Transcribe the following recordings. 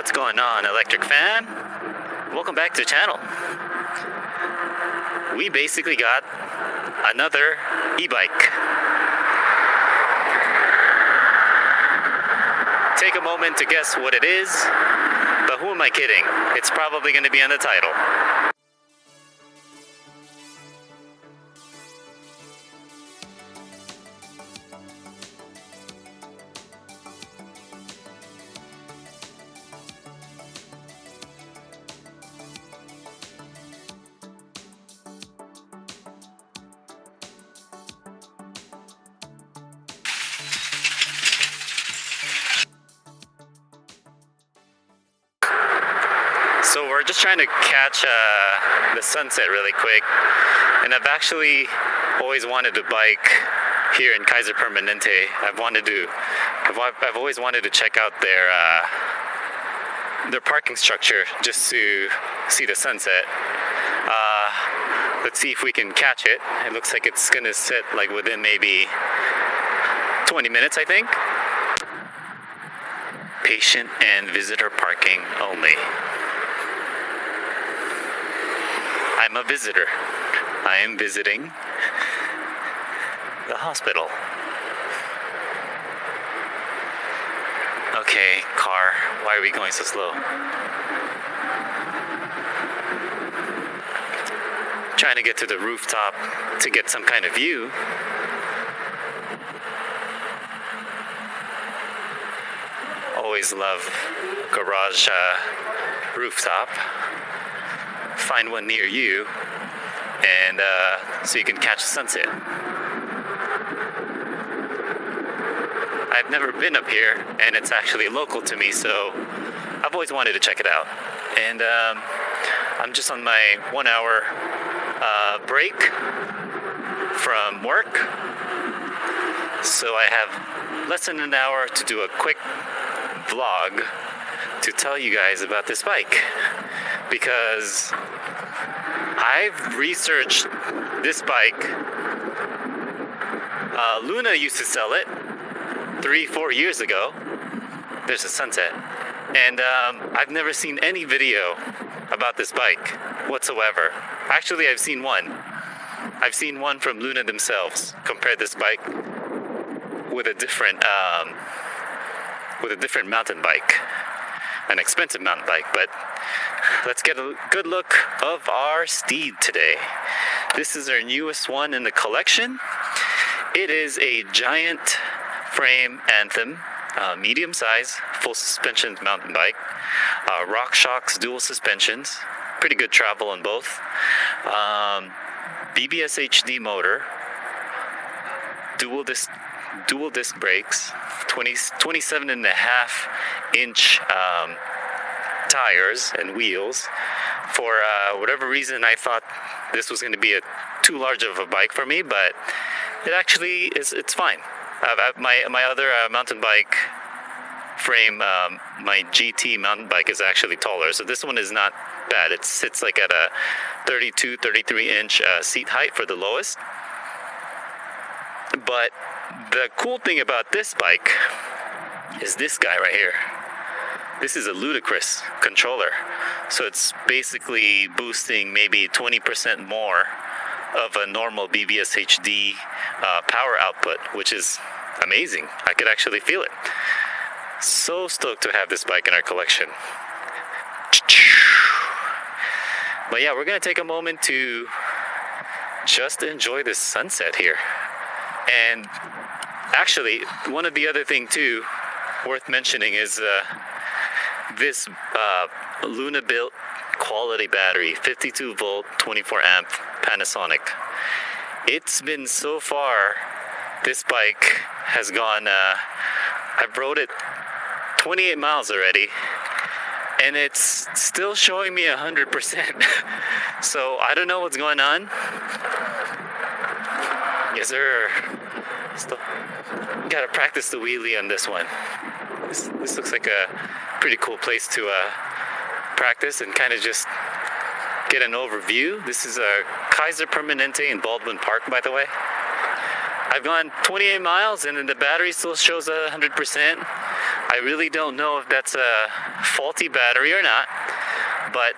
What's going on, electric fan? Welcome back to the channel. We basically got another e-bike. Take a moment to guess what it is, but who am I kidding? It's probably going to be on the title. So we're just trying to catch the sunset really quick, and I've actually always wanted to bike here in Kaiser Permanente. I've always wanted to check out their parking structure just to see the sunset. Let's see if we can catch it. It looks like it's gonna set like within maybe 20 minutes, I think. Patient and visitor parking only. I'm a visitor. I am visiting the hospital. Okay, car, why are we going so slow? Trying to get to the rooftop to get some kind of view. Always love garage rooftop. Find one near you, and so you can catch the sunset. I've never been up here, and it's actually local to me, so I've always wanted to check it out. And I'm just on my 1 hour break from work, so I have less than an hour to do a quick vlog to tell you guys about this bike, because I've researched this bike. Luna used to sell it 3-4 years ago. There's a sunset. And I've never seen any video about this bike whatsoever. Actually, I've seen one. I've seen one from Luna themselves compare this bike with a different mountain bike. An expensive mountain bike, but let's get a good look of our steed today. This is our newest one in the collection. It is a giant frame Anthem, medium size, full suspension mountain bike. RockShox dual suspensions, pretty good travel on both. bbshd motor, dual disc brakes, 27.5-inch tires and wheels. For whatever reason, I thought this was going to be too large of a bike for me, but it actually is. It's fine. My other mountain bike frame, my GT mountain bike, is actually taller, so this one is not bad. It sits like at a 33-inch seat height for the lowest. But the cool thing about this bike is this guy right here. This is a LUDICROUS controller. So it's basically boosting maybe 20% more of a normal bbshd power output, which is amazing. I could actually feel it. So stoked to have this bike in our collection. But yeah, we're gonna take a moment to just enjoy this sunset here. And actually, one of the other thing too worth mentioning is this Luna built quality battery, 52 volt, 24 amp Panasonic. It's been so far, this bike has gone, I've rode it 28 miles already, and it's still showing me 100%. So I don't know what's going on. Yes, sir. Still gotta practice the wheelie on this one. This looks like a pretty cool place to practice and kind of just get an overview. This is a Kaiser Permanente in Baldwin Park, by the way. I've gone 28 miles and then the battery still shows 100%. I really don't know if that's a faulty battery or not, but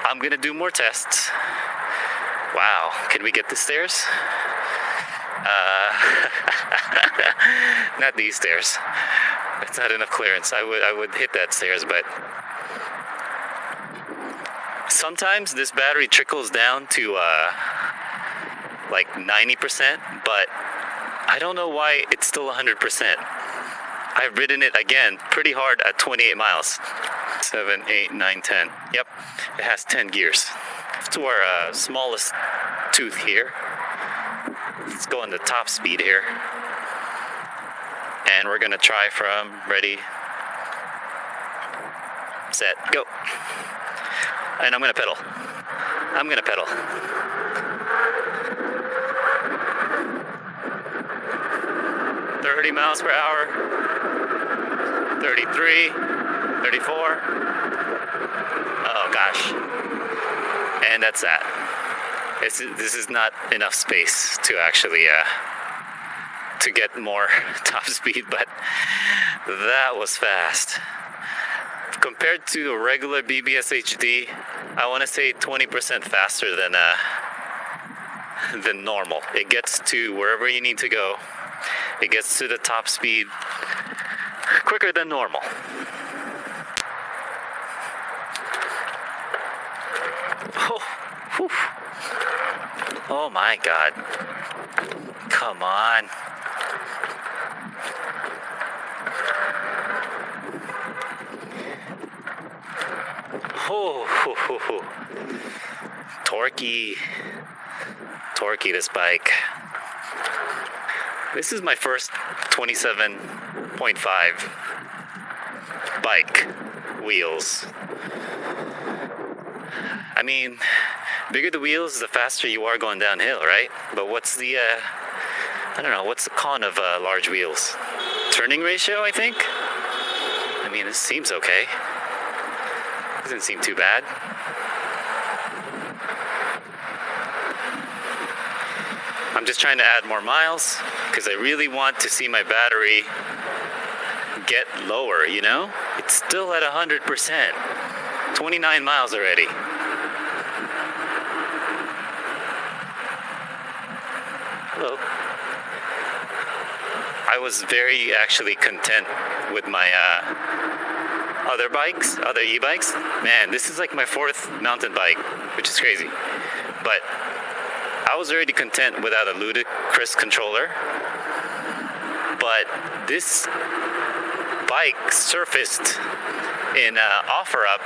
I'm gonna do more tests. Wow, can we get the stairs? Not these stairs. It's not enough clearance. I would hit that stairs, but sometimes this battery trickles down to like 90%, but I don't know why it's still 100%. I've ridden it again pretty hard at 28 miles. 7, 8, 9, 10. Yep, it has 10 gears. To our smallest tooth here. Let's go on the top speed here. And we're gonna try from ready, set, go. And I'm gonna pedal. 30 miles per hour, 33, 34. Oh gosh. And that's that. This is not enough space to actually to get more top speed, but that was fast. Compared to a regular bbshd, I want to say 20% faster than normal. It gets to wherever you need to go. It gets to the top speed quicker than normal. Oh, whew. Oh my God. Come on. Oh, torquey this bike. This is my first 27.5 bike wheels. I mean, bigger the wheels, the faster you are going downhill, right? But what's the, I don't know, what's the con of large wheels? Turning ratio, I think? I mean, this seems okay. Doesn't seem too bad. I'm just trying to add more miles because I really want to see my battery get lower, you know? It's still at 100%. 29 miles already. Hello. I was very actually content with my other e-bikes. Man, this is like my fourth mountain bike, which is crazy. But I was already content without a LUDICROUS controller. But this bike surfaced in OfferUp,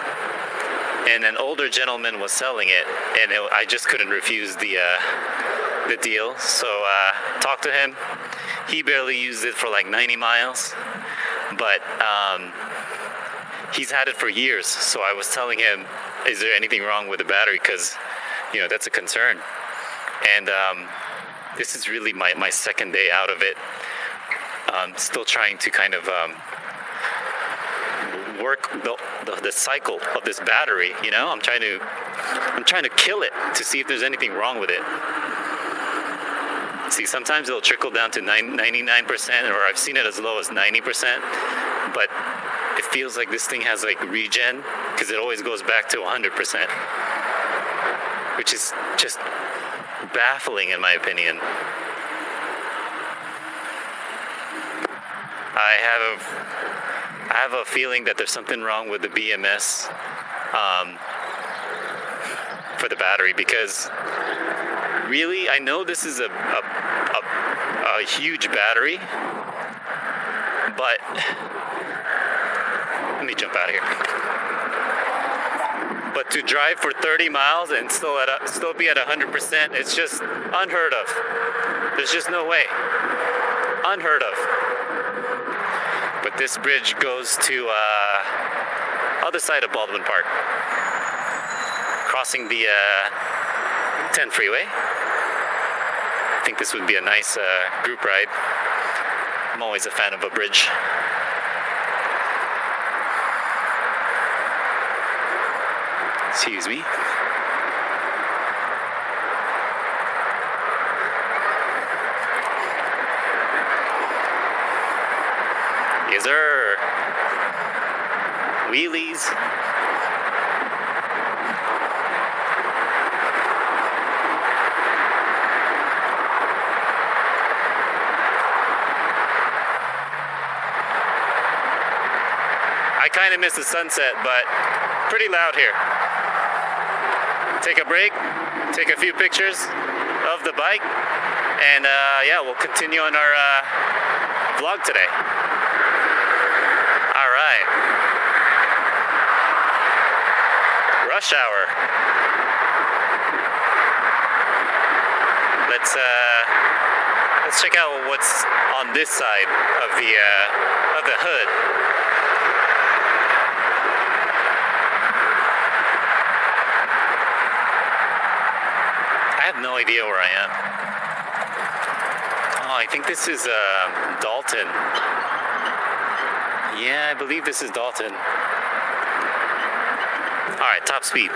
and an older gentleman was selling it, and I just couldn't refuse the deal. So talked to him. He barely used it for like 90 miles, but he's had it for years. So I was telling him, is there anything wrong with the battery? Because, you know, that's a concern. And this is really my second day out of it. Still trying to kind of work the cycle of this battery. You know, I'm trying to kill it to see if there's anything wrong with it. See, sometimes it'll trickle down to 99%, or I've seen it as low as 90%. But it feels like this thing has like regen, because it always goes back to 100%, which is just baffling in my opinion. I have a feeling that there's something wrong with the BMS for the battery, because really, I know this is a huge battery, but let me jump out of here. But to drive for 30 miles and still be at 100%, it's just unheard of. There's just no way. Unheard of. But this bridge goes to other side of Baldwin Park, crossing the 10 freeway. I think this would be a nice group ride. I'm always a fan of a bridge. Excuse me. Yes, sir. Wheelies. I kind of miss the sunset, but pretty loud here. Take a break, take a few pictures of the bike, and yeah, we'll continue on our vlog today. All right. Rush hour. Let's check out what's on this side of the hood. I have no idea where I am. Oh, I think this is Dalton. Yeah, I believe this is Dalton. All right, top speed.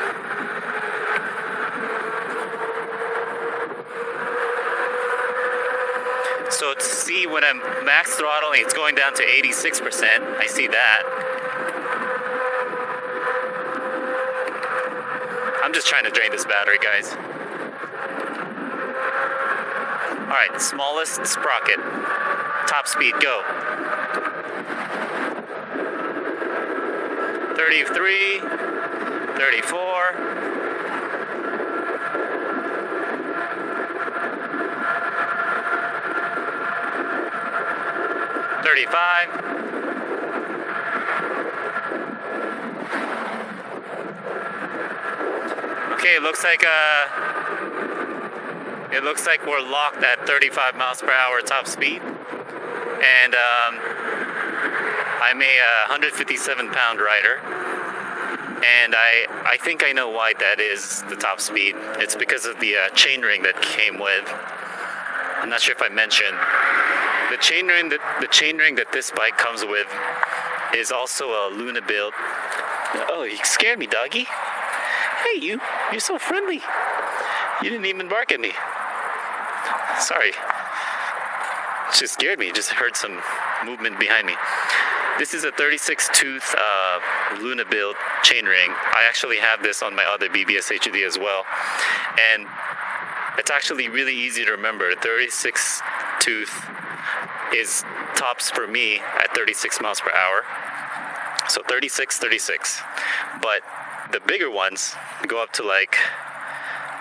So to see when I'm max throttling, it's going down to 86%. I see that. I'm just trying to drain this battery, guys. All right, smallest sprocket. Top speed, go. 33, 34. 35. Okay, it looks like we're locked at 35 miles per hour top speed, and I'm a 157-pound rider, and I think I know why that is the top speed. It's because of the chainring that came with. I'm not sure if I mentioned the chainring that this bike comes with is also a Luna build. Oh, you scared me, doggy. Hey, you're so friendly. You didn't even bark at me. Sorry. It just scared me. Just heard some movement behind me. This is a 36-tooth Luna build chainring. I actually have this on my other bbshd as well. And it's actually really easy to remember. 36-tooth is tops for me at 36 miles per hour. So 36. But the bigger ones go up to like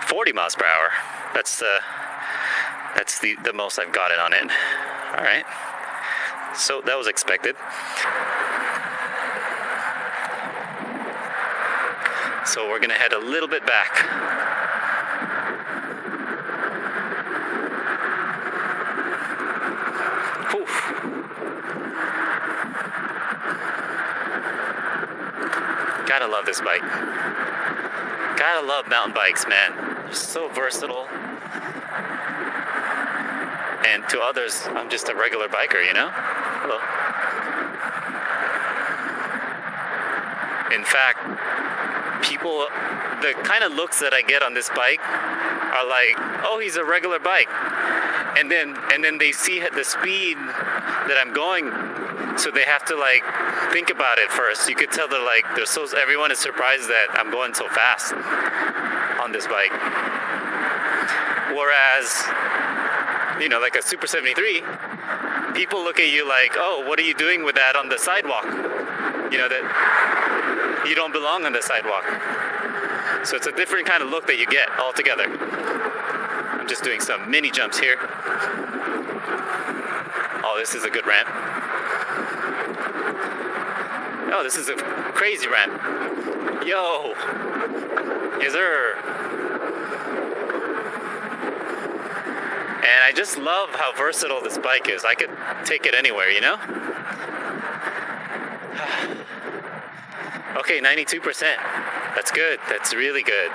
40 miles per hour. That's the most I've gotten on it. All right. So that was expected. So we're gonna head a little bit back. Oof. Gotta love this bike. Gotta love mountain bikes, man. They're so versatile. And to others, I'm just a regular biker, you know? Hello. In fact, people, the kind of looks that I get on this bike are like, oh, he's a regular bike. And then they see the speed that I'm going, so they have to like think about it first. You could tell everyone is surprised that I'm going so fast on this bike. Whereas, you know, like a Super73, people look at you like, oh, what are you doing with that on the sidewalk? You know, that you don't belong on the sidewalk. So it's a different kind of look that you get altogether. I'm just doing some mini jumps here. Oh, this is a good ramp. Oh, this is a crazy ramp. Yo. Yes, sir. And I just love how versatile this bike is. I could take it anywhere, you know? Okay, 92%. That's good. That's really good.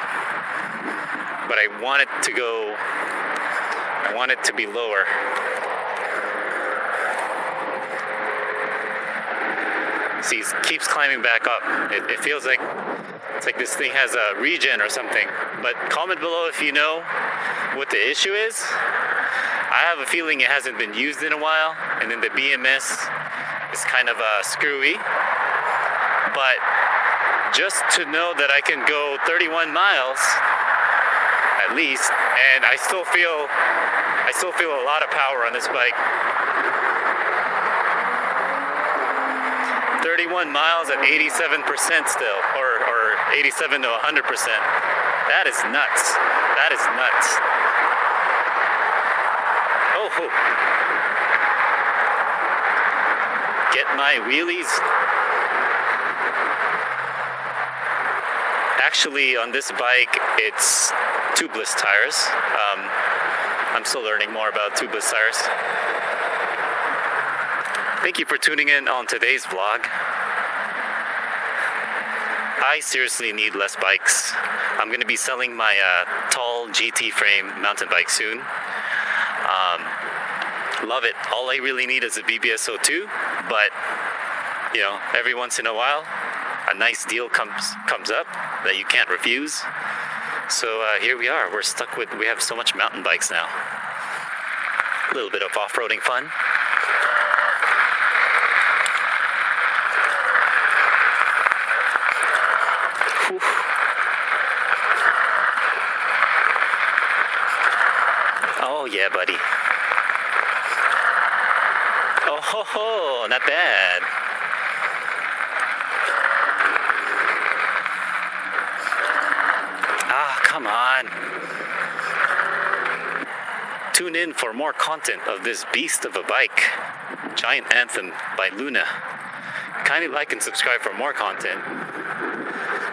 But I want it to be lower. See, it keeps climbing back up. It feels like it's like this thing has a regen or something. But comment below if you know what the issue is. I have a feeling it hasn't been used in a while, and then the BMS is kind of screwy, but just to know that I can go 31 miles at least, and I still feel a lot of power on this bike. 31 miles at 87% still, or 87 to 100%. That is nuts. That is nuts. Oh, get my wheelies. Actually, on this bike, it's tubeless tires. I'm still learning more about tubeless tires. Thank you for tuning in on today's vlog. I seriously need less bikes. I'm going to be selling my tall GT frame mountain bike soon. Love it. All I really need is a bbshd, but you know, every once in a while, a nice deal comes up that you can't refuse. So here we are. We have so much mountain bikes now. A little bit of off-roading fun. Whew. Oh yeah, buddy. Oh ho ho, not bad. Ah, come on. Tune in for more content of this beast of a bike, Giant Anthem by Luna. Kindly like and subscribe for more content.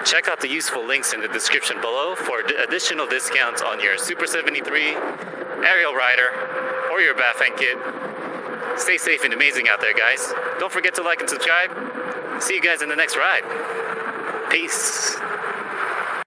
Check out the useful links in the description below for additional discounts on your Super73, arielrider, or your bafang kit. Stay safe and amazing out there, guys. Don't forget to like and subscribe. See you guys in the next ride. Peace.